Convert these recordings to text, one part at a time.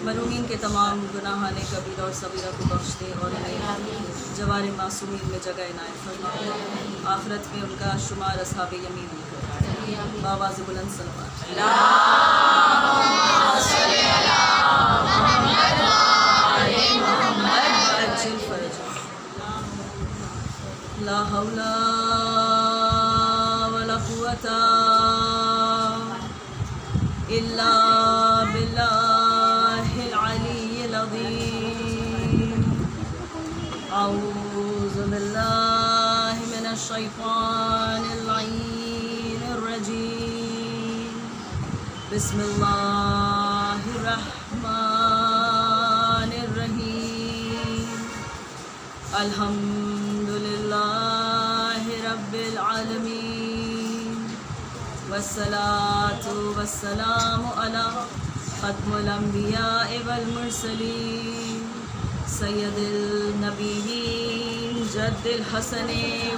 مرحومین کے تمام گناہان کبیرہ اور صغیرہ کو بخش دے اور انہیں جوار معصومین میں جگہ عنایت فرما، آخرت میں ان کا شمار اصحاب یمین میں کر، بآواز بلند صلوات۔ عجل فرجہ۔ لا حول ولا قوة إلا بالله العلي العظيم۔ أعوذ بالله من الشيطان اللعين الرجيم، بسم الله الرحمن الرحيم، الحمد لله رب العالمين، والصلاة والسلام على ختم الأنبياء والمرسلين، سید النبیین جد الحسن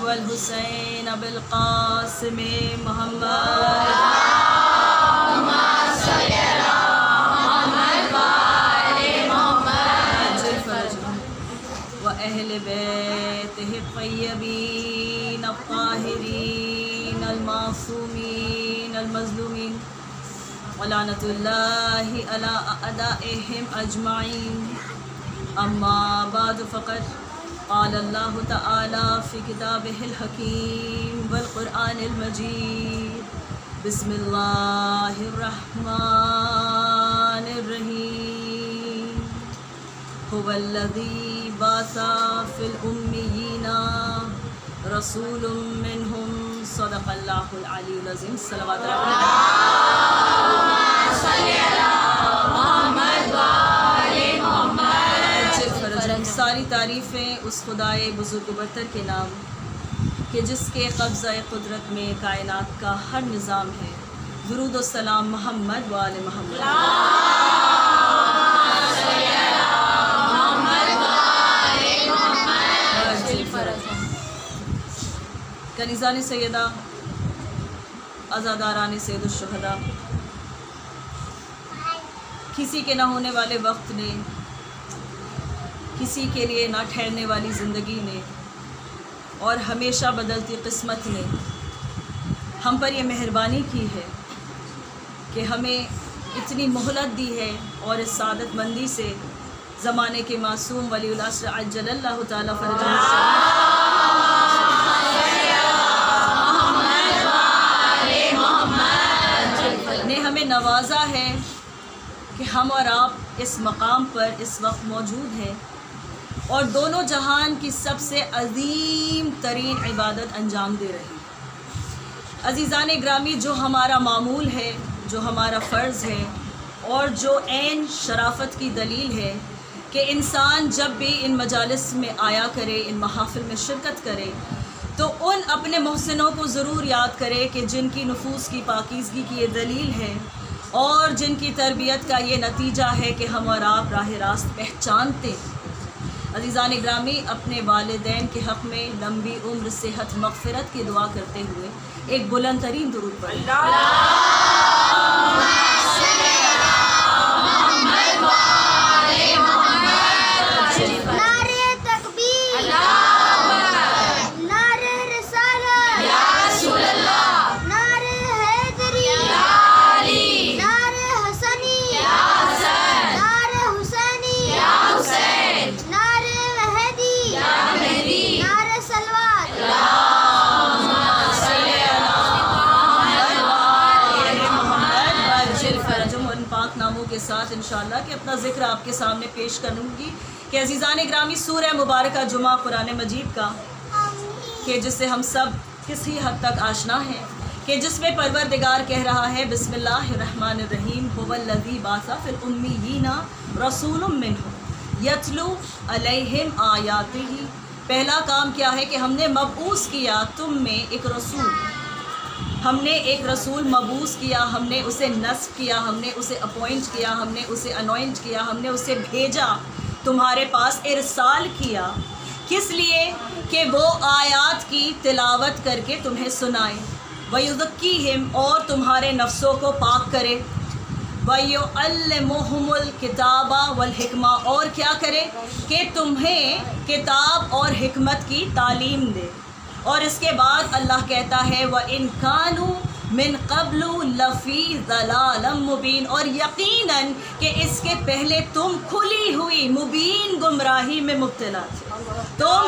والحسین ابو القاسم محمد، اللهم صل علی محمد وآل محمد، عجل فرجهم وأهل بيته الطيبين الطاهرين المعصومين المظلومين، ولعنة الله على أعدائهم أجمعين، أما بعد فقد قال الله تعالى في كتابه الحكيم والقرآن المجيد، بسم الله الرحمن الرحيم، هو الذي بعث في الأميين رسول منهم، صدق الله العلي العظيم، صلوات اللهم صل على محمد وآل محمد۔ ساری تعریفیں اس خدائے بزرگ و برتر کے نام کہ جس کے قبضہ قدرت میں کائنات کا ہر نظام ہے۔ درود و سلام محمد و آل محمد۔ کنیزان سیدہ، عزاداران سید الشہداء، کسی کے نہ ہونے والے وقت نے، کسی کے لیے نہ ٹھہرنے والی زندگی نے اور ہمیشہ بدلتی قسمت نے ہم پر یہ مہربانی کی ہے کہ ہمیں اتنی مہلت دی ہے، اور اس سعادت مندی سے زمانے کے معصوم ولی العصر عجل اللہ تعالیٰ فرجہ نے ہمیں نوازا ہے کہ ہم اور آپ اس مقام پر اس وقت موجود ہیں، اور دونوں جہان کی سب سے عظیم ترین عبادت انجام دے رہے ہیں۔ عزیزان گرامی، جو ہمارا معمول ہے، جو ہمارا فرض ہے، اور جو عین شرافت کی دلیل ہے کہ انسان جب بھی ان مجالس میں آیا کرے، ان محافل میں شرکت کرے، تو ان اپنے محسنوں کو ضرور یاد کرے کہ جن کی نفوس کی پاکیزگی کی یہ دلیل ہے، اور جن کی تربیت کا یہ نتیجہ ہے کہ ہم اور آپ راہ راست پہچانتے ہیں۔ عزیزان گرامی، اپنے والدین کے حق میں لمبی عمر، صحت، مغفرت کی دعا کرتے ہوئے ایک بلند ترین درود پڑھیں۔ کے ساتھ انشاءاللہ کہ اپنا ذکر آپ کے سامنے پیش کروں گی کہ عزیزان گرامی، سورہ مبارکہ جمعہ قرآن مجید کا کہ جس سے ہم سب کسی حد تک آشنا ہیں، کہ جس میں پروردگار کہہ رہا ہے بسم اللہ الرحمن الرحیم، هو الذی بعث فی الامیین رسول منہم یتلو علیہم آیاتہ۔ پہلا کام کیا ہے کہ ہم نے مبعوث کیا تم میں ایک رسول، ہم نے ایک رسول مبعوث کیا، ہم نے اسے نصب کیا، ہم نے اسے اپوائنٹ کیا، ہم نے اسے انوائنٹ کیا، ہم نے اسے بھیجا، تمہارے پاس ارسال کیا، کس لیے کہ وہ آیات کی تلاوت کر کے تمہیں سنائے، وَيُزَكِّيهِمْ، اور تمہارے نفسوں کو پاک کرے، وَيُعَلِّمُهُمُ الْكِتَابَ وَالْحِکْمَةَ، اور کیا کرے کہ تمہیں کتاب اور حکمت کی تعلیم دے. اور اس کے بعد اللہ کہتا ہے وَإِن كَانُوا مِن قَبْلُ لَفِي ضَلَالٍ مُبِينٍ، اور یقیناً کہ اس کے پہلے تم کھلی ہوئی مبین گمراہی میں مبتلا تھے. تم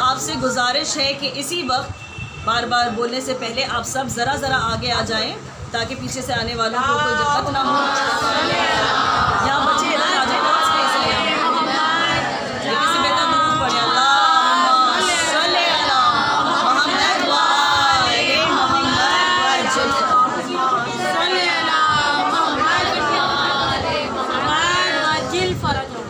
آپ سے گزارش ہے کہ اسی وقت بار بار بولنے سے پہلے آپ سب ذرا آگے آ جائیں تاکہ پیچھے سے آنے والوں کو کوئی دقت نہ ہو. یہاں بچے ادھر آ جائیں، بہت اسپیس ہے یہاں. لیکن سے بہتر درود پڑھیں اللہم صلی علی محمد وآل محمد وعجل صلی علی محمد وآل محمد وعجل فرجهم.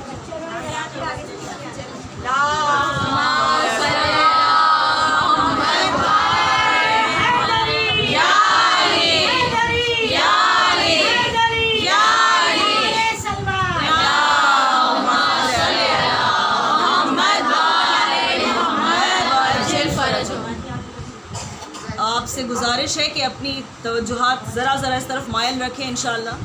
آپ سے گزارش ہے کہ اپنی توجہات ذرا اس طرف مائل رکھیں انشاءاللہ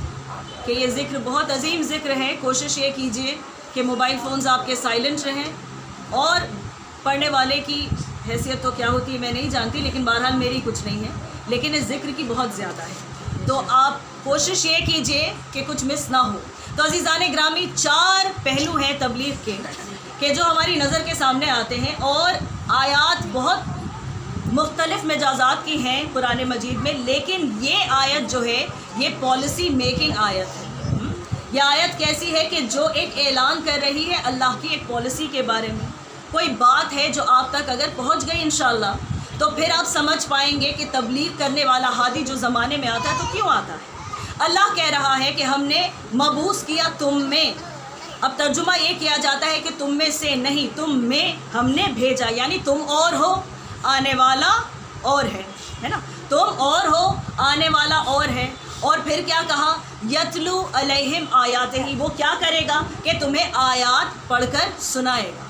کہ یہ ذکر بہت عظیم ذکر ہے. کوشش یہ کیجئے کہ موبائل فونز آپ کے سائلنٹ رہیں، اور پڑھنے والے کی حیثیت تو کیا ہوتی ہے میں نہیں جانتی، لیکن بہرحال میری کچھ نہیں ہے، لیکن اس ذکر کی بہت زیادہ ہے. تو آپ کوشش یہ کیجئے کہ کچھ مس نہ ہو. تو عزیزان گرامی، 4 پہلو ہیں تبلیغ کے کہ جو ہماری نظر کے سامنے آتے ہیں، اور آیات بہت مختلف مجازات کی ہیں قرآن مجید میں، لیکن یہ آیت جو ہے یہ پالیسی میکنگ آیت ہے. یہ آیت کیسی ہے کہ جو ایک اعلان کر رہی ہے اللہ کی ایک پالیسی کے بارے میں. کوئی بات ہے جو آپ تک اگر پہنچ گئی انشاءاللہ تو پھر آپ سمجھ پائیں گے کہ تبلیغ کرنے والا ہادی جو زمانے میں آتا ہے تو کیوں آتا ہے. اللہ کہہ رہا ہے کہ ہم نے مبعوث کیا تم میں. اب ترجمہ یہ کیا جاتا ہے کہ تم میں سے نہیں، تم میں ہم نے بھیجا، یعنی تم اور ہو، آنے والا اور ہے نا. تم اور ہو، آنے والا اور ہے. اور پھر کیا کہا؟ یتلو علیہم آیاتہ، وہ کیا کرے گا کہ تمہیں آیات پڑھ کر سنائے گا.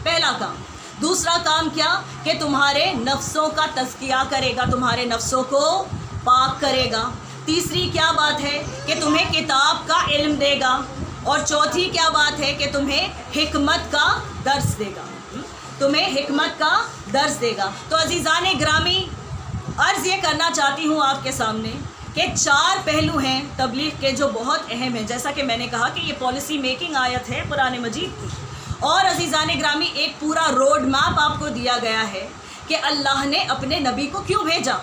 پہلا کام. دوسرا کام کیا کہ تمہارے نفسوں کا تزکیہ کرے گا، تمہارے نفسوں کو پاک کرے گا. تیسری کیا بات ہے کہ تمہیں کتاب کا علم دے گا. اور چوتھی کیا بات ہے کہ تمہیں حکمت کا درس دے گا، تمہیں حکمت کا درس دے گا. تو عزیزان گرامی، عرض یہ کرنا چاہتی ہوں آپ کے سامنے کہ 4 پہلو ہیں تبلیغ کے جو بہت اہم ہیں. جیسا کہ میں نے کہا کہ یہ پالیسی میکنگ آیت ہے قرآن مجید کی. اور عزیزان گرامی، ایک پورا روڈ میپ آپ کو دیا گیا ہے کہ اللہ نے اپنے نبی کو کیوں بھیجا،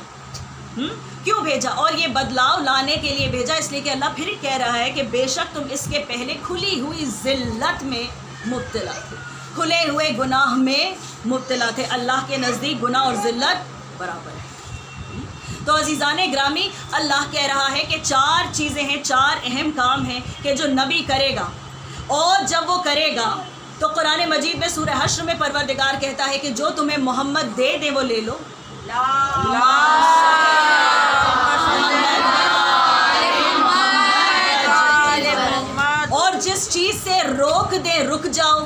کیوں بھیجا. اور یہ بدلاؤ لانے کے لیے بھیجا، اس لیے کہ اللہ پھر کہہ رہا ہے کہ بے شک تم اس کے پہلے کھلی ہوئی ذلت میں مبتلا تھے، کھلے ہوئے گناہ میں مبتلا تھے. اللہ کے نزدیک گناہ اور ذلت برابر ہے. تو عزیزان گرامی، اللہ کہہ رہا ہے کہ 4 چیزیں ہیں، 4 اہم کام ہیں کہ جو نبی کرے گا. اور جب وہ کرے گا تو قرآن مجید میں سورہ حشر میں پروردگار کہتا ہے کہ جو تمہیں محمد دے دے وہ لے لو. اور جس چیز سے روک دے رک جاؤ.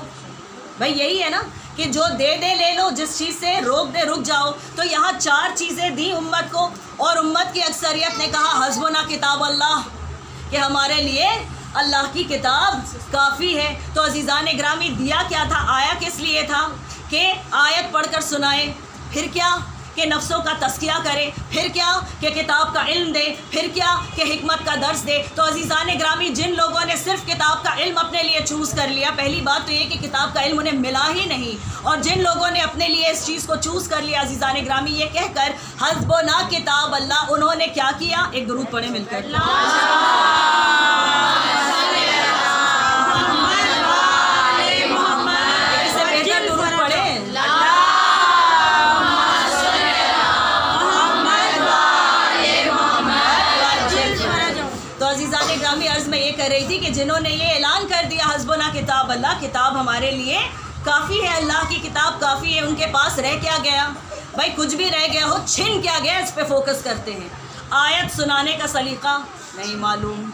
بھائی یہی ہے نا کہ جو دے دے لے لو، جس چیز سے روک دے رک جاؤ. تو یہاں 4 چیزیں دی امت کو، اور امت کی اکثریت نے کہا حسبنا کتاب اللہ، کہ ہمارے لیے اللہ کی کتاب کافی ہے. تو عزیزان گرامی، دیا کیا تھا، آیا کس لیے تھا کہ آیت پڑھ کر سنائے. پھر کیا کہ نفسوں کا تزکیہ کرے. پھر کیا کہ کتاب کا علم دے. پھر کیا کہ حکمت کا درس دے. تو عزیزان گرامی، جن لوگوں نے صرف کتاب کا علم اپنے لیے چوز کر لیا، پہلی بات تو یہ کہ کتاب کا علم انہیں ملا ہی نہیں. اور جن لوگوں نے اپنے لیے اس چیز کو چوز کر لیا عزیزان گرامی، یہ کہہ کر حسبنا کتاب اللہ، انہوں نے کیا کیا؟ ایک درود پڑھیں مل کر. عرض میں یہ کر رہی تھی کہ جنہوں نے یہ اعلان کر دیا حسبنا کتاب اللہ، کتاب ہمارے لیے کافی ہے، اللہ کی کتاب کافی ہے، ان کے پاس رہ کیا گیا؟ بھائی کچھ بھی رہ گیا ہو، چھن کیا گیا، اس پہ فوکس کرتے ہیں. آیت سنانے کا سلیقہ نہیں معلوم،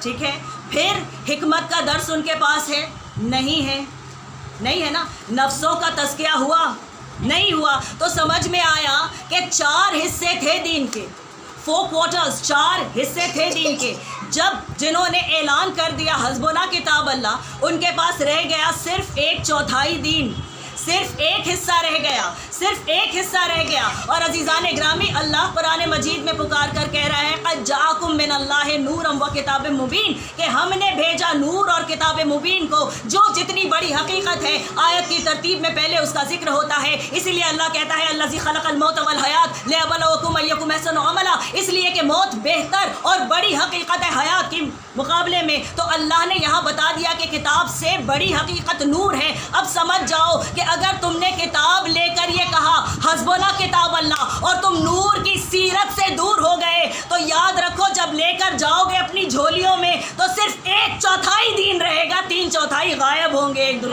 ٹھیک ہے. پھر حکمت کا درس ان کے پاس ہے نہیں ہے نا. نفسوں کا تزکیہ ہوا نہیں ہوا تو سمجھ میں آیا کہ 4 حصے تھے دین کے، 4 کوارٹرز، 4 حصے تھے دین کے. جب جنہوں نے اعلان کر دیا حسبنا کتاب اللہ، ان کے پاس رہ گیا صرف 1/4 دین، صرف ایک حصہ رہ گیا، صرف ایک حصہ رہ گیا. اور عزیزان گرامی، اللہ قرآن مجید میں پکار کر کہہ رہا ہے قد جاءکم من اللہ نور و کتاب مبین، کہ ہم نے بھیجا نور اور کتاب مبین کو. جو جتنی بڑی حقیقت ہے آیت کی ترتیب میں پہلے اس کا ذکر ہوتا ہے. اسی لیے اللہ کہتا ہے الذی خلق الموت والحیات لیبلوکم ایکم احسن عملا، اس لیے کہ موت بہتر اور بڑی حقیقت ہے حیات کے مقابلے میں. تو اللہ نے یہاں بتا دیا کہ کتاب سے بڑی حقیقت نور ہے. اب سمجھ جاؤ کہ اگر تم نے کتاب لے کر یہ کہا حسبنا کتاب اللہ اور تم نور کی سیرت سے دور ہو گئے، تو یاد رکھو جب لے کر جاؤ گے اپنی جھولیوں میں تو صرف 1/4 دین رہے گا، 3/4 غائب ہوں گے. ایک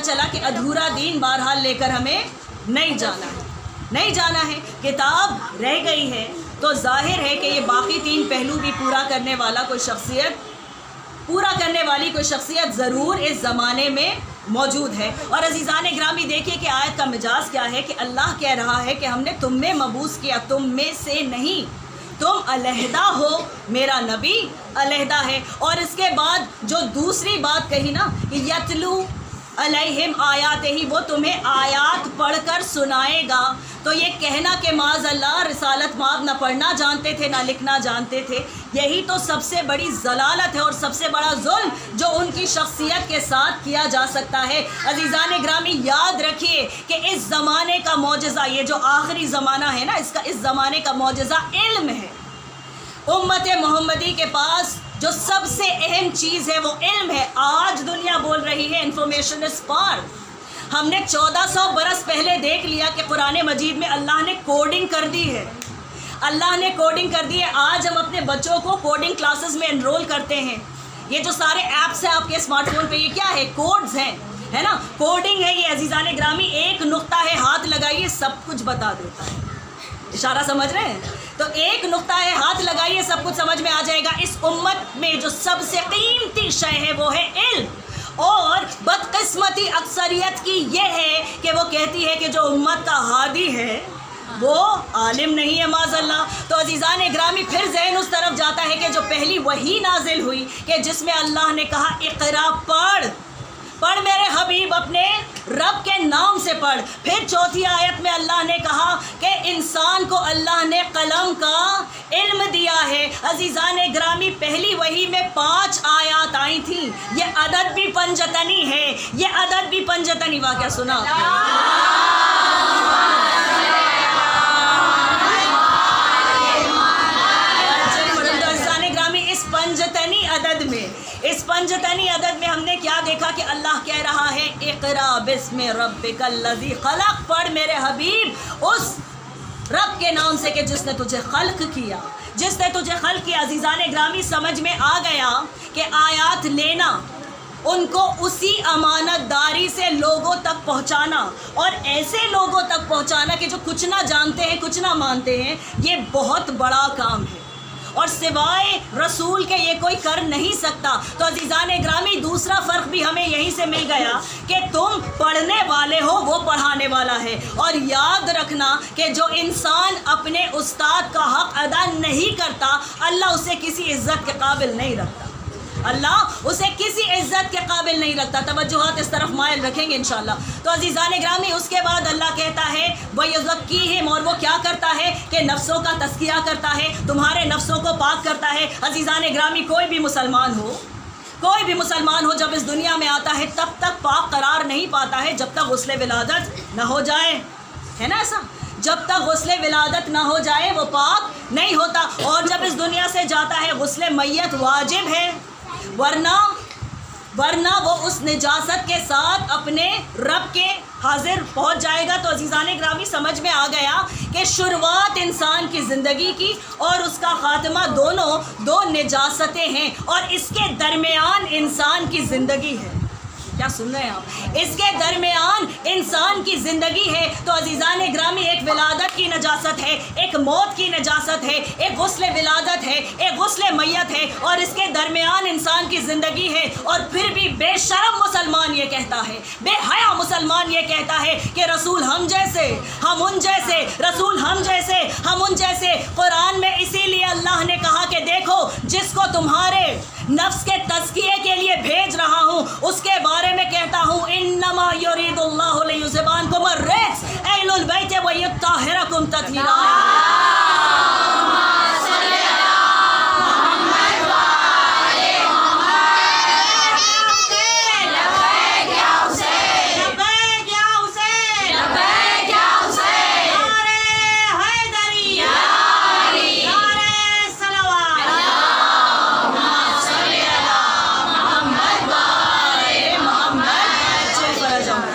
چلا کہ ادھورا دین بہرحال لے کر ہمیں نہیں جانا ہے، نہیں جانا ہے. کتاب رہ گئی ہے تو ظاہر ہے کہ یہ باقی 3 پہلو بھی پورا کرنے والا کوئی شخصیت، پورا کرنے والی کوئی شخصیت ضرور اس زمانے میں موجود ہے. اور عزیزان گرامی دیکھیے کہ آیت کا مجاز کیا ہے کہ اللہ کہہ رہا ہے کہ ہم نے تم میں مبعوث کیا، تم میں سے نہیں، تم علیحدہ ہو، میرا نبی علیحدہ ہے. اور اس کے بعد جو دوسری بات کہی نا کہ یتلو علیہم آیات ہی، وہ تمہیں آیات پڑھ کر سنائے گا. تو یہ کہنا کہ معاذ اللہ رسالت مآب نہ پڑھنا جانتے تھے نہ لکھنا جانتے تھے، یہی تو سب سے بڑی ضلالت ہے اور سب سے بڑا ظلم جو ان کی شخصیت کے ساتھ کیا جا سکتا ہے. عزیزان گرامی یاد رکھیے کہ اس زمانے کا معجزہ، یہ جو آخری زمانہ ہے نا، اس زمانے کا معجزہ علم ہے. امت محمدی کے پاس جو سب سے اہم چیز ہے وہ علم ہے. آج دنیا بول رہی ہے انفارمیشن از پاور. ہم نے 1400 برس پہلے دیکھ لیا کہ قرآن مجید میں اللہ نے کوڈنگ کر دی ہے، اللہ نے کوڈنگ کر دی ہے. آج ہم اپنے بچوں کو کوڈنگ کلاسز میں انرول کرتے ہیں. یہ جو سارے ایپس ہیں آپ کے اسمارٹ فون پہ، یہ کیا ہے؟ کوڈز ہیں، ہے نا، کوڈنگ ہے یہ. عزیزان گرامی ایک نقطہ ہے، ہاتھ لگائیے سب کچھ بتا دیتا ہے. اشارہ سمجھ رہے ہیں؟ تو ایک نقطہ ہے، ہاتھ لگائیے سب کچھ سمجھ میں آ جائے گا. اس امت میں جو سب سے قیمتی شے ہے وہ ہے علم. اور بدقسمتی اکثریت کی یہ ہے کہ وہ کہتی ہے کہ جو امت کا ہادی ہے وہ عالم نہیں ہے معاذ اللہ. تو عزیزان گرامی پھر ذہن اس طرف جاتا ہے کہ جو پہلی وحی نازل ہوئی کہ جس میں اللہ نے کہا اقرا، پڑھ میرے حبیب اپنے رب کے نام سے پڑھ. پھر 4تھی آیت میں اللہ نے کہا کہ انسان کو اللہ نے قلم کا علم دیا ہے. عزیزان گرامی پہلی وحی میں 5 آیات آئی تھیں. یہ عدد بھی پنجتنی ہے، یہ عدد بھی پنجتنی. واقعہ سنا اس پنجتنی عدد میں ہم نے کیا دیکھا کہ اللہ کہہ رہا ہے اقرا بسم ربک الذی خلق، پڑھ میرے حبیب اس رب کے نام سے کہ جس نے تجھے خلق کیا، جس نے تجھے خلق کیا. عزیزان گرامی سمجھ میں آ گیا کہ آیات لینا، ان کو اسی امانت داری سے لوگوں تک پہنچانا اور ایسے لوگوں تک پہنچانا کہ جو کچھ نہ جانتے ہیں کچھ نہ مانتے ہیں، یہ بہت بڑا کام ہے اور سوائے رسول کے یہ کوئی کر نہیں سکتا. تو عزیزان گرامی دوسرا فرق بھی ہمیں یہیں سے مل گیا کہ تم پڑھنے والے ہو، وہ پڑھانے والا ہے. اور یاد رکھنا کہ جو انسان اپنے استاد کا حق ادا نہیں کرتا، اللہ اسے کسی عزت کے قابل نہیں رکھتا، اللہ اسے کسی عزت کے قابل نہیں رکھتا. توجہات اس طرف مائل رکھیں گے انشاءاللہ. تو عزیزان گرامی اس کے بعد اللہ کہتا ہے وَيُزَكِّيهِمْ، اور وہ کیا کرتا ہے کہ نفسوں کا تزکیہ کرتا ہے، تمہارے نفسوں کو پاک کرتا ہے. عزیزان گرامی کوئی بھی مسلمان ہو جب اس دنیا میں آتا ہے تب تک پاک قرار نہیں پاتا ہے جب تک غسل ولادت نہ ہو جائے، ہے نا ایسا؟ جب تک غسل ولادت نہ ہو جائے وہ پاک نہیں ہوتا. اور جب اس دنیا سے جاتا ہے غسل میت واجب ہے، ورنہ ورنہ وہ اس نجاست کے ساتھ اپنے رب کے حاضر پہنچ جائے گا. تو عزیزان گرامی سمجھ میں آ گیا کہ شروعات انسان کی زندگی کی اور اس کا خاتمہ دونوں دو نجاستیں ہیں، اور اس کے درمیان انسان کی زندگی ہے. کیا سن رہے ہیں آپ؟ اس کے درمیان انسان کی زندگی ہے. تو عزیزان گرامی ایک ولادت کی نجاست ہے، ایک موت کی نجاست ہے، ایک غسل ولادت ہے، ایک غسل میت ہے، اور اس کے درمیان انسان کی زندگی ہے. اور پھر بھی بے شرم مسلمان یہ کہتا ہے، بے حیا مسلمان یہ کہتا ہے کہ رسول ہم جیسے، ہم ان جیسے، رسول ہم جیسے، ہم ان جیسے. قرآن میں اسی لیے اللہ نے کہا کہ دیکھو جس کو تمہارے نفس کے تزکیے کے لیے بھیج رہا ہوں اس کے بارے میں کہتا ہوں انما یرید اللہ لیذھب عنکم الرجس اہل البیت ویطہرکم تطہیرا.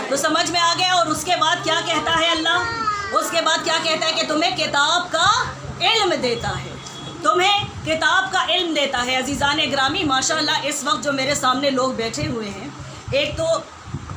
تو سمجھ میں آ گیا. اور اس کے بعد کیا کہتا ہے اللہ؟ اس کے بعد کیا کہتا ہے کہ تمہیں کتاب کا علم دیتا ہے، تمہیں کتاب کا علم دیتا ہے. عزیزان گرامی ماشاءاللہ اس وقت جو میرے سامنے لوگ بیٹھے ہوئے ہیں، ایک تو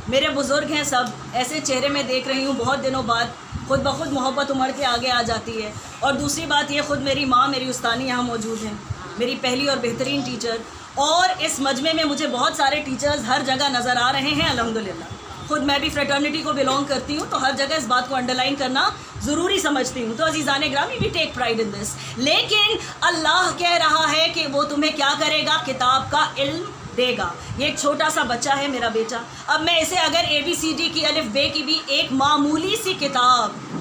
میرے بزرگ ہیں، سب ایسے چہرے میں دیکھ رہی ہوں بہت دنوں بعد، خود بخود محبت عمر کے آگے آ جاتی ہے. اور دوسری بات یہ، خود میری ماں میری استانی یہاں موجود ہیں، میری پہلی اور بہترین ٹیچر. اور اس مجمع میں مجھے بہت سارے ٹیچرز ہر جگہ نظر آ رہے ہیں الحمدللہ. خود میں بھی فریٹرنیٹی کو بلونگ کرتی ہوں، تو ہر جگہ اس بات کو انڈرلائن کرنا ضروری سمجھتی ہوں. تو عزیزان گرامی وی ٹیک پرائڈ ان دس. لیکن اللہ کہہ رہا ہے کہ وہ تمہیں کیا کرے گا؟ کتاب کا علم دے گا. یہ ایک چھوٹا سا بچہ ہے میرا بیٹا. اب میں اسے اگر ABCD کی الف بے کی بھی ایک معمولی سی کتاب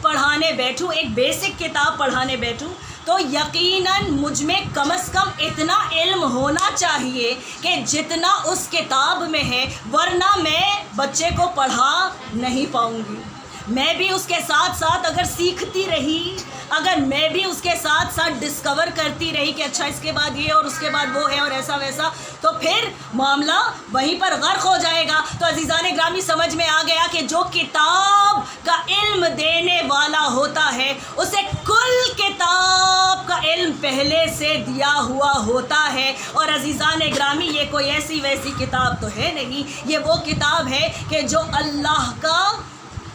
پڑھانے بیٹھوں، ایک بیسک کتاب پڑھانے بیٹھوں، تو یقیناً مجھ میں کم از کم اتنا علم ہونا چاہیے کہ جتنا اس کتاب میں ہے، ورنہ میں بچے کو پڑھا نہیں پاؤں گی. میں بھی اس کے ساتھ ساتھ اگر سیکھتی رہی، اگر میں بھی اس کے ساتھ ساتھ ڈسکور کرتی رہی کہ اچھا اس کے بعد یہ اور اس کے بعد وہ ہے اور ایسا ویسا، تو پھر معاملہ وہیں پر غرق ہو جائے گا. تو عزیزان گرامی سمجھ میں آ گیا کہ جو کتاب کا علم دینے والا ہوتا ہے اسے کل کتاب کا علم پہلے سے دیا ہوا ہوتا ہے. اور عزیزان گرامی یہ کوئی ایسی ویسی کتاب تو ہے نہیں، یہ وہ کتاب ہے کہ جو اللہ کا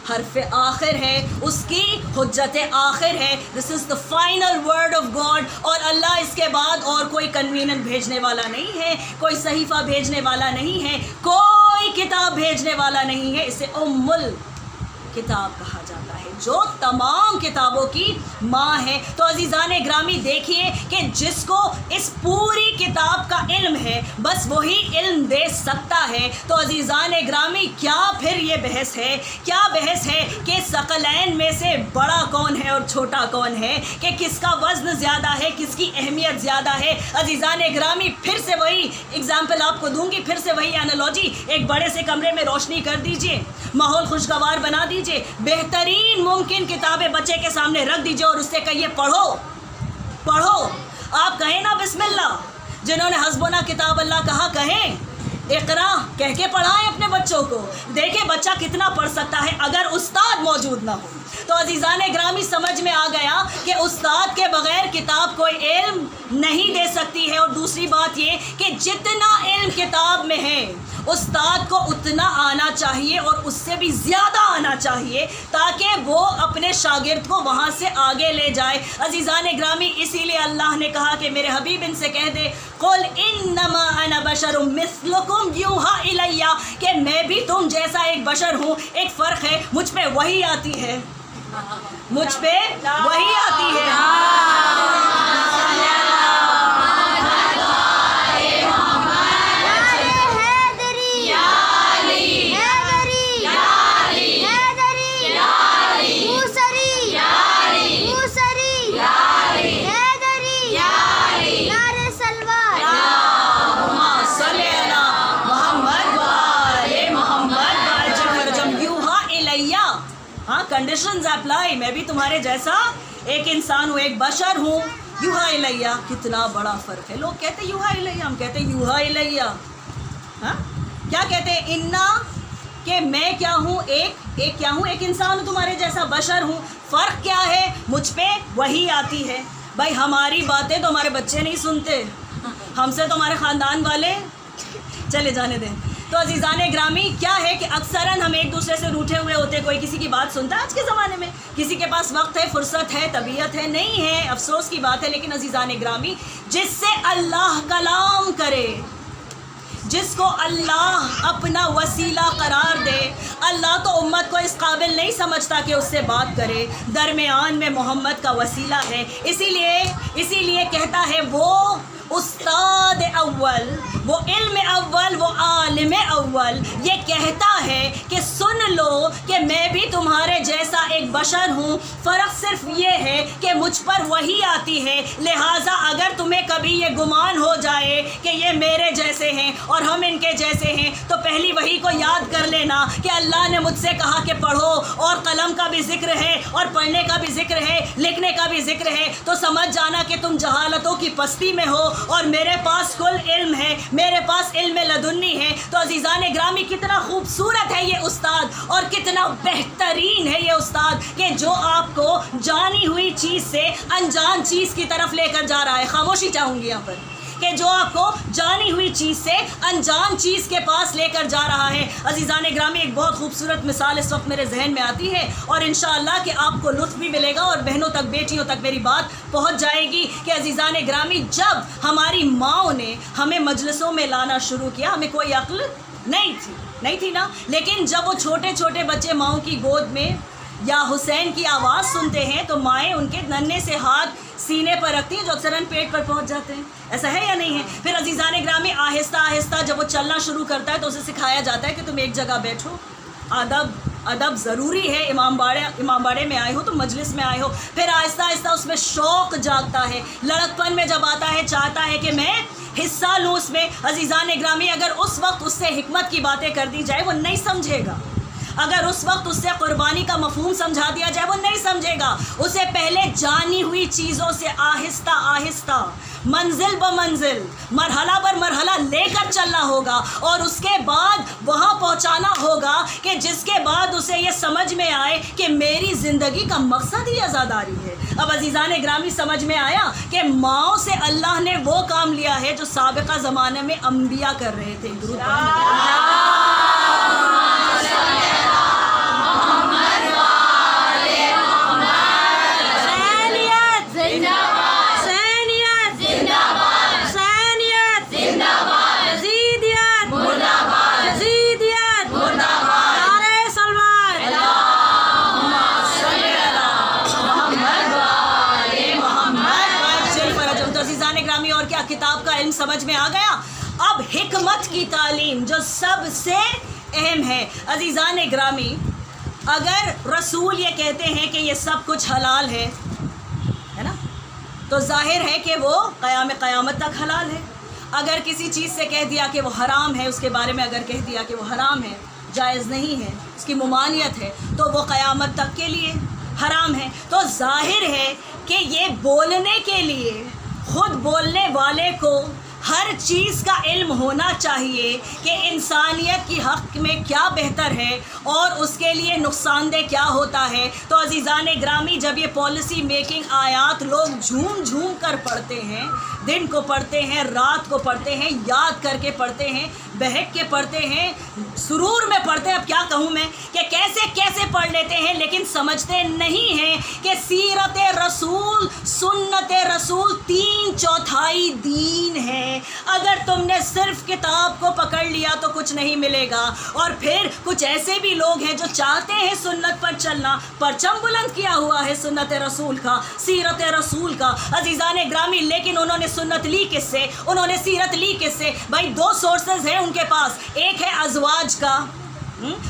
حرف آخر ہے، اس کی حجت آخر ہے. This is the final word of God. اور اللہ اس کے بعد اور کوئی کنوینر بھیجنے والا نہیں ہے، کوئی صحیفہ بھیجنے والا نہیں ہے، کوئی کتاب بھیجنے والا نہیں ہے. اسے ام الکتاب کہا جاتا ہے، جو تمام کتابوں کی ماں ہے. تو عزیزان گرامی دیکھیے کہ جس کو اس پوری کتاب کا علم ہے بس وہی علم دے سکتا ہے. تو عزیزان گرامی کیا پھر یہ بحث ہے، کیا بحث ہے کہ ثقلین میں سے بڑا کون ہے اور چھوٹا کون ہے، کہ کس کا وزن زیادہ ہے، کس کی اہمیت زیادہ ہے. عزیزان گرامی پھر سے وہی اگزامپل آپ کو دوں گی، پھر سے وہی انالوجی. ایک بڑے سے کمرے میں روشنی کر دیجئے، ماحول خوشگوار بنا دیجئے، بہترین ممکن کتابیں بچے کے سامنے رکھ دیجئے اور اس سے کہیے پڑھو پڑھو. آپ کہیں نا بسم اللہ، جنہوں نے حسبنا کتاب اللہ کہا کہیں اقرا کہہ کے پڑھائیں اپنے بچوں کو. دیکھیں بچہ کتنا پڑھ سکتا ہے اگر استاد موجود نہ ہو. تو عزیزان گرامی سمجھ میں آ گیا کہ استاد کے بغیر کتاب کوئی علم نہیں دے سکتی ہے. اور دوسری بات یہ کہ جتنا علم کتاب میں ہے استاد کو اتنا آنا چاہیے اور اس سے بھی زیادہ آنا چاہیے، تاکہ وہ اپنے شاگرد کو وہاں سے آگے لے جائے. عزیزان گرامی اسی لیے اللہ نے کہا کہ میرے حبیب ان سے کہہ دے قل انما انا بشر مثلکم یوحی الی، کہ میں بھی تم جیسا ایک بشر ہوں. ایک فرق ہے، مجھ پہ وحی آتی ہے، مجھ پہ وحی آتی ہے. کنڈیشنز اپلائی، میں بھی تمہارے جیسا ایک انسان ہوں، ایک بشر ہوں. یوحا الیہ، کتنا بڑا فرق ہے. لوگ کہتے یوحا الیہ، ہم کہتے یوحا الیہ. ہاں کیا کہتے ہیں؟ انا کہ میں کیا ہوں، ایک کیا ہوں، ایک انسان ہوں تمہارے جیسا، بشر ہوں. فرق کیا ہے؟ مجھ پہ وحی آتی ہے. بھائی ہماری باتیں تو ہمارے بچے نہیں سنتے، ہم سے تو ہمارے خاندان والے چلے جانے دیں. تو عزیزان گرامی کیا ہے کہ اکثراً ہم ایک دوسرے سے روٹھے ہوئے ہوتے، کوئی کسی کی بات سنتا ہے. آج کے زمانے میں کسی کے پاس وقت ہے، فرصت ہے، طبیعت ہے، نہیں ہے، افسوس کی بات ہے. لیکن عزیزان گرامی جس سے اللہ کلام کرے، جس کو اللہ اپنا وسیلہ قرار دے، اللہ تو امت کو اس قابل نہیں سمجھتا کہ اس سے بات کرے، درمیان میں محمد کا وسیلہ ہے. اسی لیے کہتا ہے وہ استاد اول، وہ علم اول، وہ عالم اول، یہ کہتا ہے کہ سن لو کہ میں بھی تمہارے جیسا ایک بشر ہوں، فرق صرف یہ ہے کہ مجھ پر وحی آتی ہے. لہٰذا اگر تمہیں کبھی یہ گمان ہو جائے کہ یہ میرے جیسے ہیں اور ہم ان کے جیسے ہیں، تو پہلی وحی کو یاد کر لینا کہ اللہ نے مجھ سے کہا کہ پڑھو، اور قلم کا بھی ذکر ہے اور پڑھنے کا بھی ذکر ہے، لکھنے کا بھی ذکر ہے. تو سمجھ جانا کہ تم جہالتوں کی پستی میں ہو اور میرے پاس کل علم ہے، میرے پاس علم لدنی ہے. تو عزیزان گرامی کتنا خوبصورت ہے یہ استاد، اور کتنا بہترین ہے یہ استاد کہ جو آپ کو جانی ہوئی چیز سے انجان چیز کی طرف لے کر جا رہا ہے. خاموشی چاہوں گی یہاں پر کہ جو آپ کو جانی ہوئی چیز سے انجان چیز کے پاس لے کر جا رہا ہے. عزیزان گرامی ایک بہت خوبصورت مثال اس وقت میرے ذہن میں آتی ہے، اور انشاءاللہ کہ آپ کو لطف بھی ملے گا اور بہنوں تک، بیٹیوں تک میری بات پہنچ جائے گی. کہ عزیزان گرامی جب ہماری ماؤں نے ہمیں مجلسوں میں لانا شروع کیا، ہمیں کوئی عقل نہیں تھی نا، لیکن جب وہ چھوٹے چھوٹے بچے ماؤں کی گود میں یا حسین کی آواز سنتے ہیں تو مائیں ان کے ننھے سے ہاتھ سینے پر رکھتی ہیں جو اکثراً پیٹ پر پہنچ جاتے ہیں. ایسا ہے یا نہیں ہے؟ پھر عزیزان گرامی آہستہ آہستہ جب وہ چلنا شروع کرتا ہے تو اسے سکھایا جاتا ہے کہ تم ایک جگہ بیٹھو، ادب ضروری ہے. امام باڑے میں آئے ہو تو مجلس میں آئے ہو. پھر آہستہ آہستہ اس میں شوق جاگتا ہے، لڑکپن میں جب آتا ہے چاہتا ہے کہ میں حصہ لوں اس میں. عزیزان گرامی اگر اس وقت اس سے حکمت کی باتیں کر دی جائے وہ نہیں سمجھے گا، اگر اس وقت اس سے قربانی کا مفہوم سمجھا دیا جائے وہ نہیں سمجھے گا. اسے پہلے جانی ہوئی چیزوں سے آہستہ آہستہ، منزل بمنزل، مرحلہ پر مرحلہ لے کر چلنا ہوگا، اور اس کے بعد وہاں پہنچانا ہوگا کہ جس کے بعد اسے یہ سمجھ میں آئے کہ میری زندگی کا مقصد ہی عزاداری ہے. اب عزیزان گرامی سمجھ میں آیا کہ ماؤں سے اللہ نے وہ کام لیا ہے جو سابقہ زمانے میں انبیاء کر رہے تھے. درود کتاب کا علم سمجھ میں آ گیا. اب حکمت کی تعلیم جو سب سے اہم ہے. عزیزان گرامی اگر رسول یہ کہتے ہیں کہ یہ سب کچھ حلال ہے نا، تو ظاہر ہے کہ وہ قیامت تک حلال ہے. اگر کسی چیز سے کہہ دیا کہ وہ حرام ہے، اس کے بارے میں اگر کہہ دیا کہ وہ حرام ہے، جائز نہیں ہے، اس کی ممانعت ہے، تو وہ قیامت تک کے لیے حرام ہے. تو ظاہر ہے کہ یہ بولنے کے لیے خود بولنے والے کو ہر چیز کا علم ہونا چاہیے کہ انسانیت کی حق میں کیا بہتر ہے اور اس کے لیے نقصان دہ کیا ہوتا ہے. تو عزیزان گرامی جب یہ پالیسی میکنگ آیات لوگ جھوم کر پڑھتے ہیں، دن کو پڑھتے ہیں، رات کو پڑھتے ہیں، یاد کر کے پڑھتے ہیں، بہک کے پڑھتے ہیں، سرور میں پڑھتے ہیں. اب کیا کہوں میں کہ کیسے پڑھ لیتے ہیں، لیکن سمجھتے نہیں ہیں کہ سیرت رسول، سنت رسول 3/4 دین ہے. اگر تم نے صرف کتاب کو پکڑ لیا تو کچھ نہیں ملے گا. اور پھر کچھ ایسے بھی لوگ ہیں جو چاہتے ہیں سنت پر چلنا، پرچم بلند کیا ہوا ہے سنت رسول کا، سیرت رسول کا. عزیزان گرامی لیکن انہوں نے سنت لی کس سے، انہوں نے سیرت لی کس سے؟ بھائی 2 سورسز ہیں ان کے پاس. ایک ہے ازواج کا،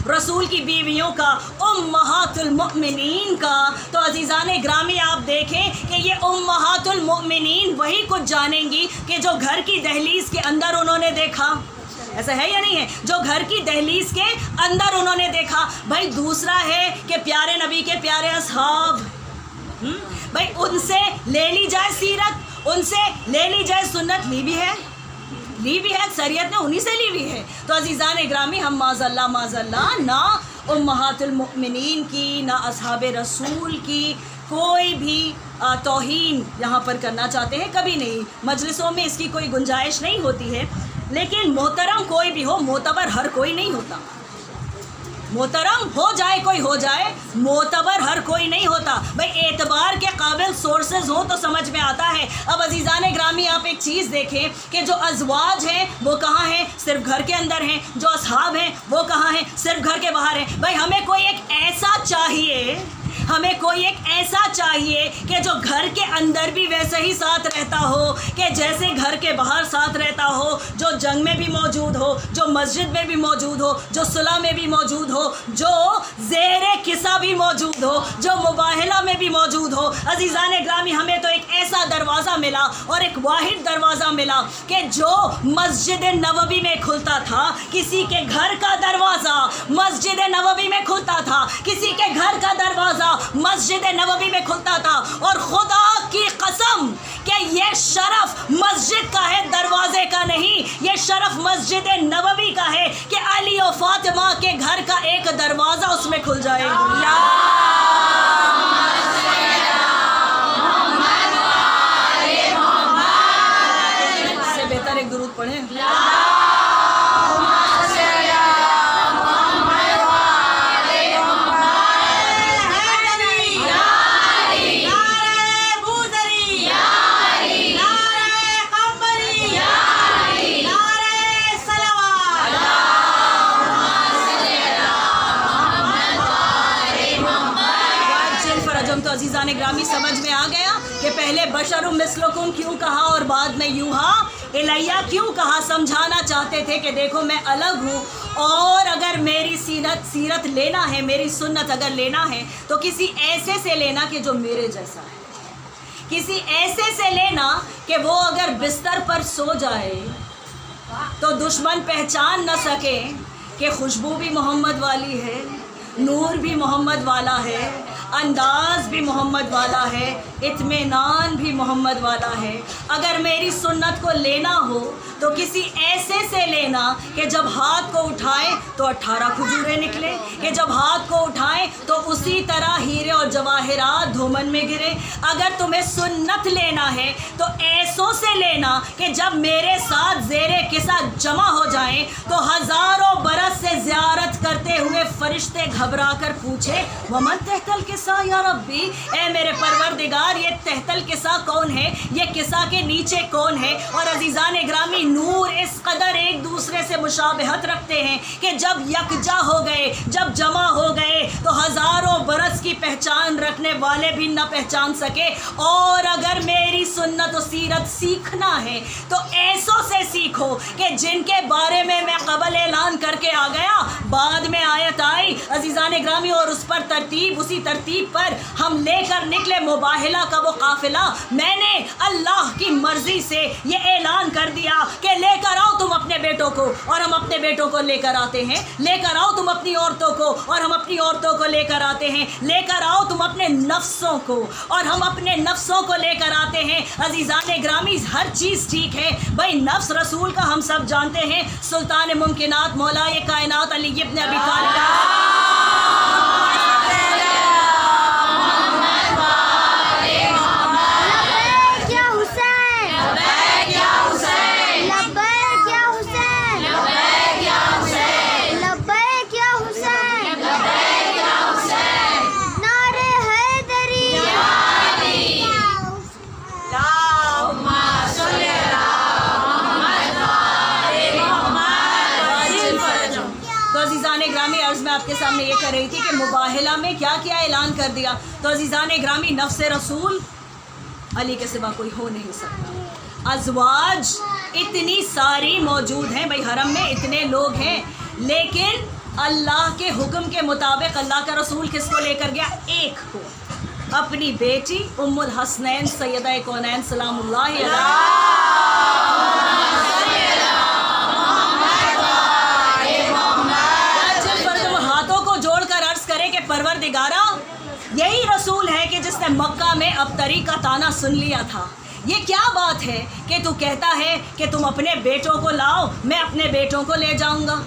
رسول کی بیویوں کا، امہات المؤمنین کا. تو عزیزان گرامی آپ دیکھیں کہ یہ امہات المؤمنین وہی کچھ جانیں گی کہ جو گھر کی دہلیز کے اندر انہوں نے دیکھا. ایسا ہے یا نہیں ہے؟ جو گھر کی دہلیز کے اندر انہوں نے دیکھا. بھائی دوسرا ہے کہ پیارے نبی کے پیارے اصحاب، بھائی ان سے لے لی جائے سیرت، ان سے لے لی جائے سنت. لی بھی ہے لی بھی ہے، اکثریت نے انہی سے لی ہوئی ہے. تو عزیزان گرامی، ہم معاذ اللہ نہ امہات المؤمنین کی، نہ اصحاب رسول کی کوئی بھی توہین یہاں پر کرنا چاہتے ہیں، کبھی نہیں. مجلسوں میں اس کی کوئی گنجائش نہیں ہوتی ہے. لیکن محترم کوئی بھی ہو، معتبر ہر کوئی نہیں ہوتا. محترم ہو جائے کوئی ہو جائے، معتبر ہر کوئی نہیں ہوتا. بھائی اعتبار کے قابل سورسز ہوں تو سمجھ میں آتا ہے. اب عزیزان گرامی، آپ ایک چیز دیکھیں کہ جو ازواج ہیں وہ کہاں ہیں؟ صرف گھر کے اندر ہیں. جو اصحاب ہیں وہ کہاں ہیں؟ صرف گھر کے باہر ہیں. بھائی ہمیں کوئی ایک ایسا چاہیے کہ جو گھر کے اندر بھی ویسے ہی ساتھ رہتا ہو کہ جیسے گھر کے باہر ساتھ رہتا ہو، جو جنگ میں بھی موجود ہو، جو مسجد میں بھی موجود ہو، جو صلح میں بھی موجود ہو، جو زیر قصہ بھی موجود ہو، جو مباہلہ میں بھی موجود ہو. عزیزان گرامی، ہمیں تو ایک ایسا دروازہ ملا اور ایک واحد دروازہ ملا کہ جو مسجد نبوی میں کھلتا تھا. کسی کے گھر کا دروازہ مسجد نبوی میں کھلتا تھا، کسی کے گھر کا دروازہ مسجد نبوی میں کھلتا تھا. اور خدا کی قسم کہ یہ شرف مسجد کا ہے، دروازے کا نہیں. یہ شرف مسجد نبوی کا ہے کہ علی و فاطمہ کے گھر کا ایک دروازہ اس میں کھل جائے گا. اس سے بہتر ایک درود پڑھیں. تو عزیزان گرامی، سمجھ میں آ گیا کہ پہلے بشر مثلکم کیوں کہا اور بعد میں یوحا الیہ کیوں کہا. سمجھانا چاہتے تھے کہ دیکھو میں الگ ہوں، اور اگر میری سیرت لینا ہے، میری سنت اگر لینا ہے تو کسی ایسے سے لینا کہ جو میرے جیسا ہے. کسی ایسے سے لینا کہ وہ اگر بستر پر سو جائے تو دشمن پہچان نہ سکے کہ خوشبو بھی محمد والی ہے، نور بھی محمد والا ہے، انداز بھی محمد والا ہے، اطمینان بھی محمد والا ہے. اگر میری سنت کو لینا ہو تو کسی ایسے سے لینا کہ جب ہاتھ کو اٹھائیں تو 18 کھجوریں نکلے، کہ جب ہاتھ کو اٹھائیں تو اسی طرح ہیرے اور جواہرات دھومن میں گرے. اگر تمہیں سنت لینا ہے تو ایسوں سے لینا کہ جب میرے ساتھ زیر قصہ جمع ہو جائیں تو ہزاروں برس سے زیارت کرتے ہوئے فرشتے گھبرا کر پوچھے ومن تحت القصہ یا ربی، اے میرے پروردگار یہ تحت القصہ کون ہے، یہ قصہ کے نیچے کون ہے. اور عزیزان گرامی، نور اس قدر ایک دوسرے سے مشابہت رکھتے ہیں کہ جب یکجا ہو گئے، جب جمع ہو گئے تو ہزاروں برس کی پہچان رکھنے والے بھی نہ پہچان سکے. اور اگر میری سنت و سیرت سیکھنا ہے تو ایسوں سے سیکھو کہ جن کے بارے میں قبل اعلان کر کے آ گیا، بعد میں آیت آئی عزیزان گرامی، اور اس پر اسی ترتیب پر ہم لے کر نکلے مباہلہ کا وہ قافلہ. میں نے اللہ کی مرضی سے یہ اعلان کر دیا کہ لے کر آؤ تم اپنے بیٹوں کو، اور ہم اپنے بیٹوں کو لے کر آتے ہیں. لے کر آؤ تم اپنی عورتوں کو، اور ہم اپنی عورتوں کو لے کر آتے ہیں. لے کر آؤ تم اپنے نفسوں کو، اور ہم اپنے نفسوں کو لے کر آتے ہیں. عزیزان گرامی، ہر چیز ٹھیک ہے. بھائی نفس رسول کا ہم سب جانتے ہیں، سلطان ممکنات مولا کائنات علی ابن ابی طالب آپ کے سامنے یہ کر رہی تھی کہ مباہلہ میں کیا کیا اعلان کر دیا. تو عزیزان گرامی، نفس رسول علی کے سوا کوئی ہو نہیں سکتا. ازواج اتنی ساری موجود ہیں، بھائی حرم میں اتنے لوگ ہیں، لیکن اللہ کے حکم کے مطابق اللہ کا رسول کس کو لے کر گیا؟ ایک کو، اپنی بیٹی ام الحسنین سیدہ کونین سلام اللہ علیہ. پروردگارہ، یہی رسول ہے کہ جس نے مکہ میں ابتری کا تانا سن لیا تھا. یہ کیا بات ہے کہ تو کہتا ہے کہ تم اپنے بیٹوں کو لاؤ، میں اپنے بیٹوں کو لے جاؤں گا،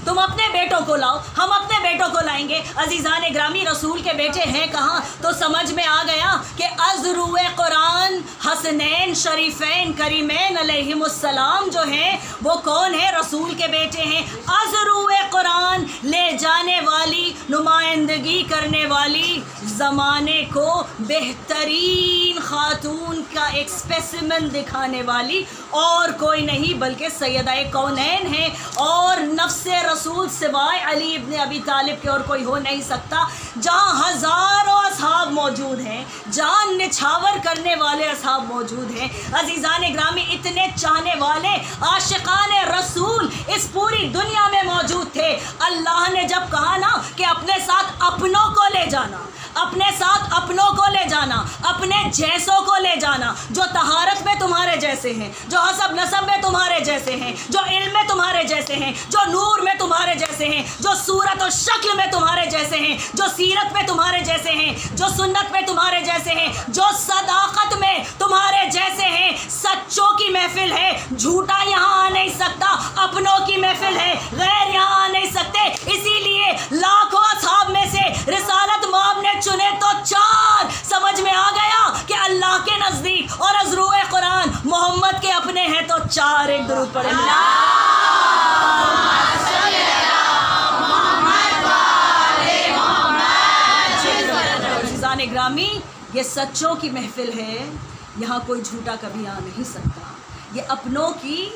تم اپنے بیٹوں کو لاؤ، ہم اپنے بیٹوں کو لائیں گے۔ عزیزان گرامی، رسول کے بیٹے ہیں کہاں؟ تو سمجھ میں آ گیا کہ از روئے قرآن حسنین شریفین کریمین علیہم السلام جو ہیں وہ کون ہیں؟ رسول کے بیٹے ہیں۔ از روئے قرآن لے جانے والی، نمائندگی کرنے والی، زمانے کو بہترین خاتون کا ایک اسپیسیمن دکھانے والی اور کوئی نہیں بلکہ سیدہ کونین ہیں، اور نفس رسول سوائے علی ابن ابی طالب کے اور کوئی ہو نہیں سکتا۔ جہاں ہزاروں اصحاب موجود ہیں، جان نچھاور کرنے والے اصحاب موجود ہیں، عزیزان گرامی اتنے چاہنے والے عاشقان رسول اس پوری دنیا میں موجود تھے۔ اللہ نے جب کہا نا کہ اپنے ساتھ اپنوں کو لے جانا، اپنے ساتھ اپنوں کو لے جانا، اپنے جیسوں کو لے جانا، جو طہارت میں تمہارے جیسے ہیں، جو حسب نسب میں تمہارے جیسے ہیں، جو علم میں تمہارے جیسے ہیں، جو نور میں تمہارے جیسے ہیں، جو صورت و شکل میں تمہارے جیسے ہیں، جو سیرت میں تمہارے جیسے ہیں، جو سنت میں تمہارے جیسے ہیں، جو صداقت میں تمہارے جیسے ہیں۔ سچوں کی محفل ہے، جھوٹا یہاں آ نہیں سکتا، اپنوں کی محفل ہے، غیر یہاں آ نہیں سکتے۔ اسی لیے لاکھوں اصحاب میں سے رسالت مآب نے چنے تو چار۔ سمجھ میں آ گیا کہ اللہ کے نزدیک اور از روئے قرآن محمد کے اپنے ہیں تو چار۔ ایک درود پڑھیں۔ عزیزان گرامی، یہ سچوں کی محفل ہے، یہاں کوئی جھوٹا کبھی آ نہیں سکتا۔ یہ اپنوں کی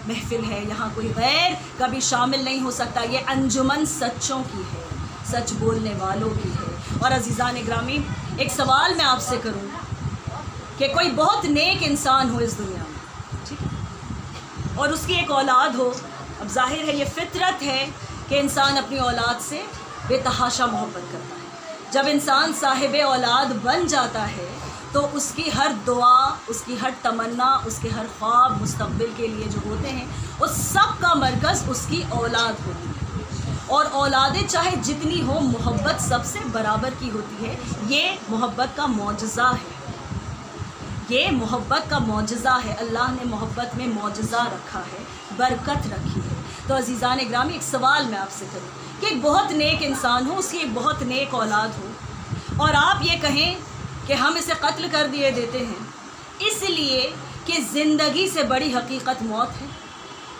محفل ہے، یہاں کوئی غیر کبھی شامل نہیں ہو سکتا۔ یہ انجمن سچوں کی ہے، سچ بولنے والوں کی ہے۔ اور عزیزان گرامی، ایک سوال میں آپ سے کروں کہ کوئی بہت نیک انسان ہو اس دنیا میں، ٹھیک ہے، اور اس کی ایک اولاد ہو۔ اب ظاہر ہے یہ فطرت ہے کہ انسان اپنی اولاد سے بے تحاشا محبت کرتا ہے۔ جب انسان صاحب اولاد بن جاتا ہے تو اس کی ہر دعا، اس کی ہر تمنا، اس کے ہر خواب مستقبل کے لیے جو ہوتے ہیں اس سب کا مرکز اس کی اولاد ہوتی ہے، اور اولادیں چاہے جتنی ہو محبت سب سے برابر کی ہوتی ہے۔ یہ محبت کا معجزہ ہے، یہ محبت کا معجزہ ہے۔ اللہ نے محبت میں معجزہ رکھا ہے، برکت رکھی ہے۔ تو عزیزان گرامی، ایک سوال میں آپ سے کروں کہ ایک بہت نیک انسان ہو، اس کی ایک بہت نیک اولاد ہو، اور آپ یہ کہیں کہ ہم اسے قتل کر دیے دیتے ہیں اس لیے کہ زندگی سے بڑی حقیقت موت ہے۔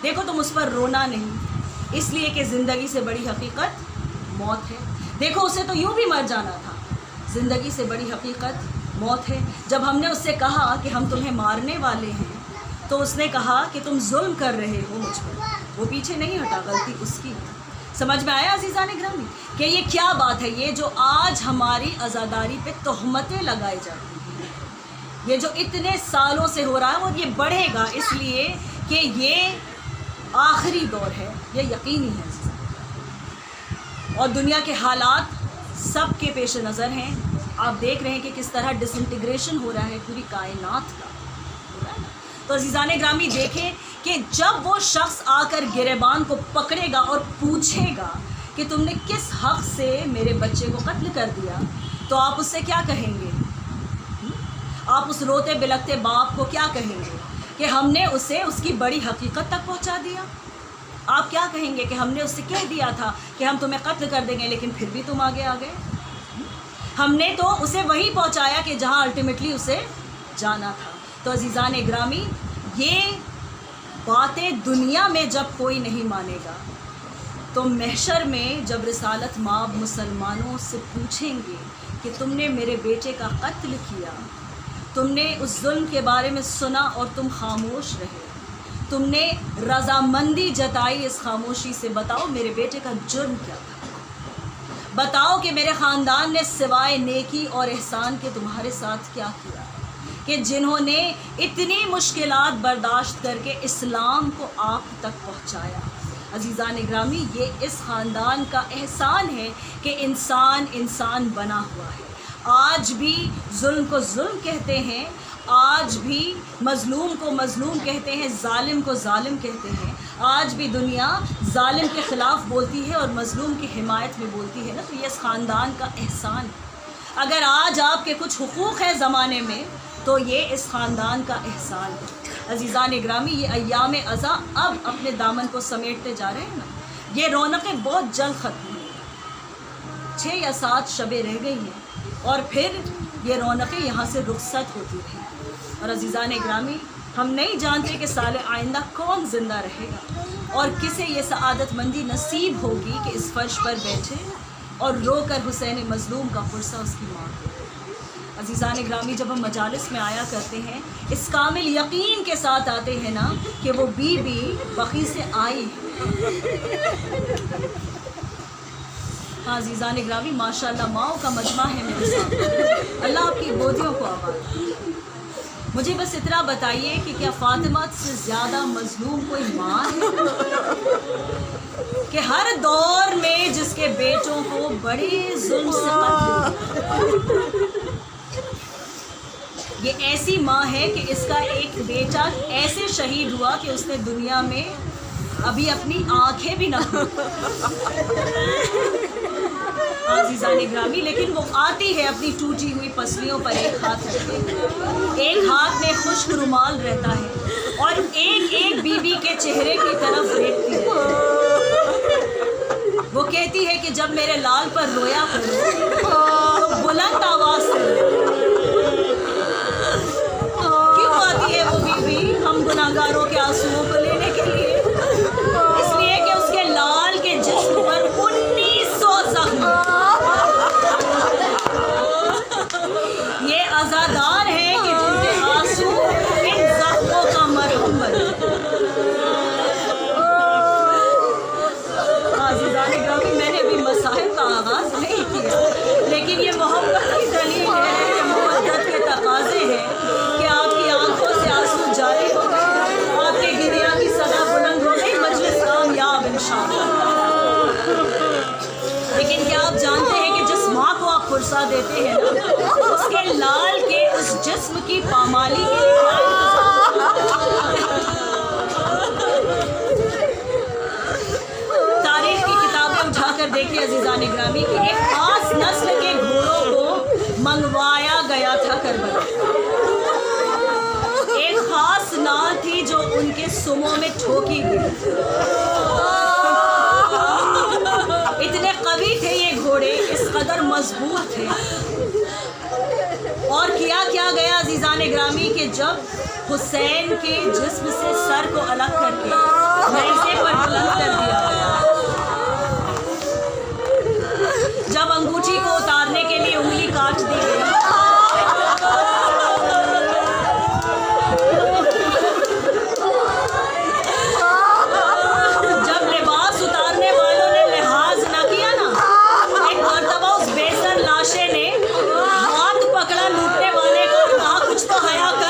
دیکھو تم اس پر رونا نہیں، اس لیے کہ زندگی سے بڑی حقیقت موت ہے۔ دیکھو اسے تو یوں بھی مر جانا تھا، زندگی سے بڑی حقیقت موت ہے۔ جب ہم نے اس سے کہا کہ ہم تمہیں مارنے والے ہیں تو اس نے کہا کہ تم ظلم کر رہے ہو مجھ پر، وہ پیچھے نہیں ہٹا، غلطی اس کی ہے۔ سمجھ میں آیا عزیزان گرامی کہ یہ کیا بات ہے؟ یہ جو آج ہماری عزاداری پہ تہمتیں لگائی جاتی ہیں، یہ جو اتنے سالوں سے ہو رہا ہے اور یہ بڑھے گا، اس لیے کہ یہ آخری دور ہے، یہ یقینی ہے اور دنیا کے حالات سب کے پیش نظر ہیں۔ آپ دیکھ رہے ہیں کہ کس طرح ڈس انٹیگریشن ہو رہا ہے پوری کائنات کا۔ تو عزیزان گرامی دیکھیں کہ جب وہ شخص آ کر گریبان کو پکڑے گا اور پوچھے گا کہ تم نے کس حق سے میرے بچے کو قتل کر دیا، تو آپ اس سے کیا کہیں گے؟ آپ اس روتے بلکتے باپ کو کیا کہیں گے کہ ہم نے اسے اس کی بڑی حقیقت تک پہنچا دیا؟ آپ کیا کہیں گے کہ ہم نے اس سے کہہ دیا تھا کہ ہم تمہیں قتل کر دیں گے لیکن پھر بھی تم آگے آ گئے؟ ہم نے تو اسے وہیں پہنچایا کہ جہاں الٹیمیٹلی اسے جانا تھا۔ تو عزیزان گرامی، یہ باتیں دنیا میں جب کوئی نہیں مانے گا تو محشر میں جب رسالت مآب مسلمانوں سے پوچھیں گے کہ تم نے میرے بیٹے کا قتل کیا، تم نے اس ظلم کے بارے میں سنا اور تم خاموش رہے، تم نے رضامندی جتائی اس خاموشی سے، بتاؤ میرے بیٹے کا جرم کیا تھا؟ بتاؤ کہ میرے خاندان نے سوائے نیکی اور احسان کے تمہارے ساتھ کیا کیا کہ جنہوں نے اتنی مشکلات برداشت کر کے اسلام کو آپ تک پہنچایا۔ عزیزان گرامی، یہ اس خاندان کا احسان ہے کہ انسان انسان بنا ہوا ہے۔ آج بھی ظلم کو ظلم کہتے ہیں، آج بھی مظلوم کو مظلوم کہتے ہیں، ظالم کو ظالم کہتے ہیں۔ آج بھی دنیا ظالم کے خلاف بولتی ہے اور مظلوم کی حمایت میں بولتی ہے نا، تو یہ اس خاندان کا احسان ہے۔ اگر آج آپ کے کچھ حقوق ہیں زمانے میں تو یہ اس خاندان کا احسان ہے۔ عزیزان گرامی، یہ ایام ازاں اب اپنے دامن کو سمیٹتے جا رہے ہیں نا، یہ رونقیں بہت جلد ختم ہیں، 6 یا 7 شبیں رہ گئی ہیں اور پھر یہ رونقیں یہاں سے رخصت ہوتی رہیں۔ اور عزیزان گرامی، ہم نہیں جانتے کہ سال آئندہ کون زندہ رہے گا اور کسے یہ سعادت مندی نصیب ہوگی کہ اس فرش پر بیٹھے اور رو کر حسین مظلوم کا پرسہ اس کی ماں کو۔ عزیزان گرامی، جب ہم مجالس میں آیا کرتے ہیں اس کامل یقین کے ساتھ آتے ہیں نا کہ وہ بی بی بقی سے آئی ہے۔ ہاں عزیزان گرامی، ماشاءاللہ ماؤں کا مجمع ہے میرے سامنے، اللہ آپ کی گودیوں کو آباد۔ مجھے بس اتنا بتائیے کہ کیا فاطمہ سے زیادہ مظلوم کوئی ماں ہے کہ ہر دور میں جس کے بیٹوں کو بڑے ظلم سے قتل، یہ ایسی ماں ہے کہ اس کا ایک بیٹا ایسے شہید ہوا کہ اس نے دنیا میں ابھی اپنی آنکھیں بھی نہ عزیزان گرامی، لیکن وہ آتی ہے اپنی ٹوٹی ہوئی پسلیوں پر ایک ہاتھ رکھتے، ایک ہاتھ میں خشک رومال رہتا ہے اور ایک ایک بی بی کے چہرے کی طرف دیکھتی ہے۔ وہ کہتی ہے کہ جب میرے لال پر رویا کرو تو بلند آواز سے کیوں آتی ہے وہ بی بی ہم گناہگاروں کے آنسوؤں کو لینے کے لیے؟ اس لیے کہ اس کے لال کے جسم پر 1900 زخم، یہ عزادار ہیں کہ جن کے آنسو ان زخموں کا مرہم بنے۔ عزیزان گرامی، میں نے ابھی مصاحب کا آغاز نہیں کیا، لیکن یہ محبت کی دلیل ہے، یہ محبت کے تقاضے ہیں کہ آپ کی آنکھوں سے آنسو جاری ہو گئے، آپ کے گریہ کی صدا بلند ہو گئی، مجلس کامیاب انشاءاللہ۔ لیکن کیا آپ جانتے ہیں کہ جس ماں کو آپ پرسہ دیتے ہیں نا، اس کے لال کے اس جسم کی پامالی کے لیے تاریخ کی کتابیں اٹھا کر دیکھیے عزیزان گرامی کہ ایک خاص نسل کے گھوڑوں کو منگوایا گیا تھا کربلا، ایک خاص نال تھی جو ان کے سموں میں ٹھوکی گئی، اتنے قوی تھے یہ گھوڑے، اس قدر مضبوط تھے۔ اور کیا گیا عزیزان گرامی کہ جب حسین کے جسم سے سر کو الگ کر کے نیزے پر بلند کر دیا گیا، جب انگوٹھی کو اتارنے کے لیے انگلی کاٹ دی گئی، جب لباس اتارنے والوں نے لحاظ نہ کیا نا، ایک مرتبہ اس بے سر لاشے نے ہاتھ پکڑا لوٹنے والے کا، کہا کچھ تو حیا کر،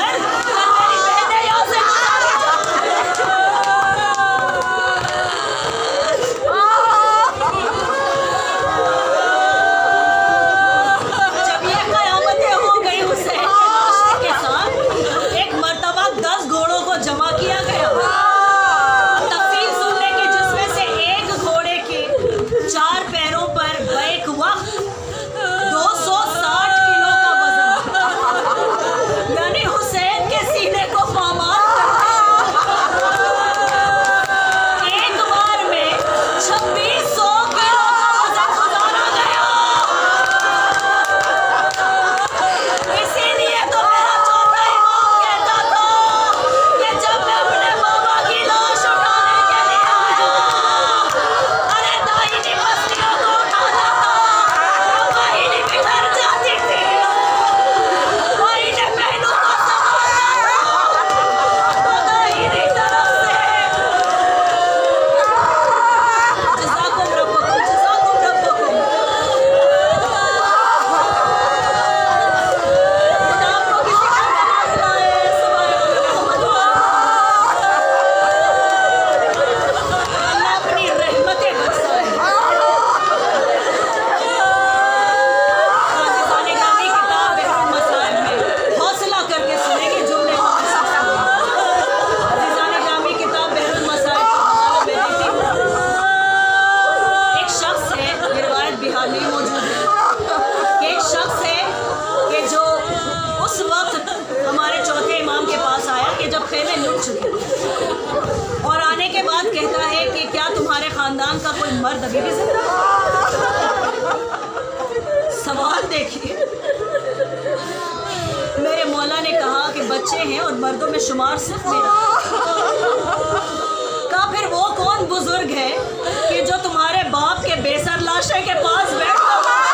اور آنے کے بعد کہتا ہے کہ کیا تمہارے خاندان کا کوئی مرد ابھی بھی زندہ ہے؟ سوال دیکھیے. میرے مولا نے کہا کہ بچے ہیں اور مردوں میں شمار صرف میرا. کہا پھر وہ کون بزرگ ہے کہ جو تمہارے باپ کے بے سر لاشے کے پاس بیٹھا ہوا ہے؟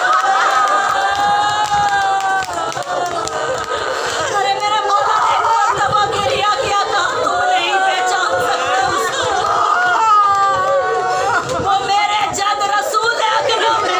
ارے میرے مولا نے ایک مرتبہ گریہ کیا تھا، تم نہیں پہچان سکتے اس کو. وہ میرے جد رسول اکرم ہے.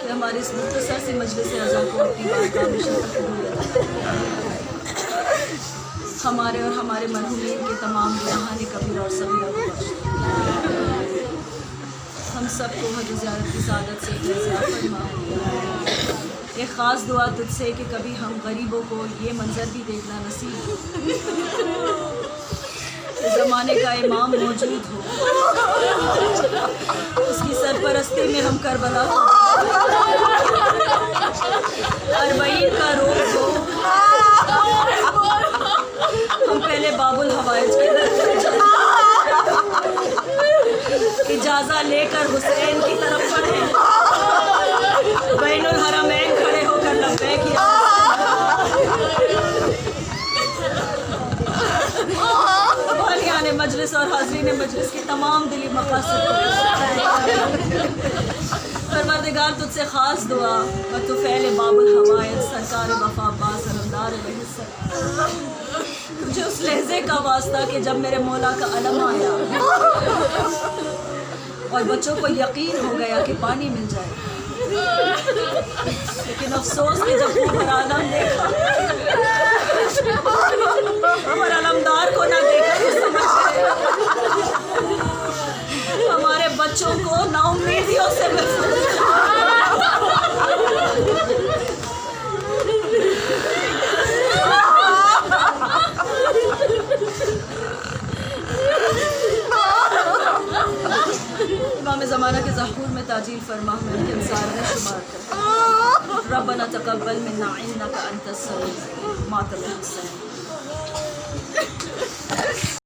کہ ہماری اس مختصر سی مجلس رضا کو اپنی بارگاہ میں شرکت قبولیت عطا فرمائے۔ ہمارے اور ہمارے مرحومین کے تمام گناہان کبیرہ اور صغیرہ کو بخش دے۔ ہم سب کو حج زیارت کی سعادت سے فیضیاب فرما۔ ایک خاص دعا تجھ سے کہ کبھی ہم غریبوں کو یہ منظر بھی دیکھنا نصیب ہو کہ زمانے کا امام موجود ہو، اس کی سرپرستی میں ہم کربلا کو، اربعین کا روز ہو، ہم پہلے باب الحوائج کے در پر چلیں، اجازہ لے کر حسین کی طرف پڑھیں، بین الحرمین کھڑے ہو کر لبیک یا والیان مجلس اور حاضرین مجلس کی تمام دلی مقاصد کو پروردگار تجھ سے خاص دعا و تو فعل باب الحوائج سرکار وفا عباس علمدار علیہ السلام، تجھے اس لہجے کا واسطہ کہ جب میرے مولا کا علم آیا اور بچوں کو یقین ہو گیا کہ پانی مل جائے، لیکن افسوس کہ جب وہ عالم دیکھا اور علمدار کو نہ دیکھا تو سمجھ گئے ہمارے بچوں کو نا امیدیوں سے محفوظ امام زمانہ کے ظہور میں تاجیل فرما، میں ان کے انصار میں شمار کر ربنا تقبل منا انک انت السمیع مات الحسین۔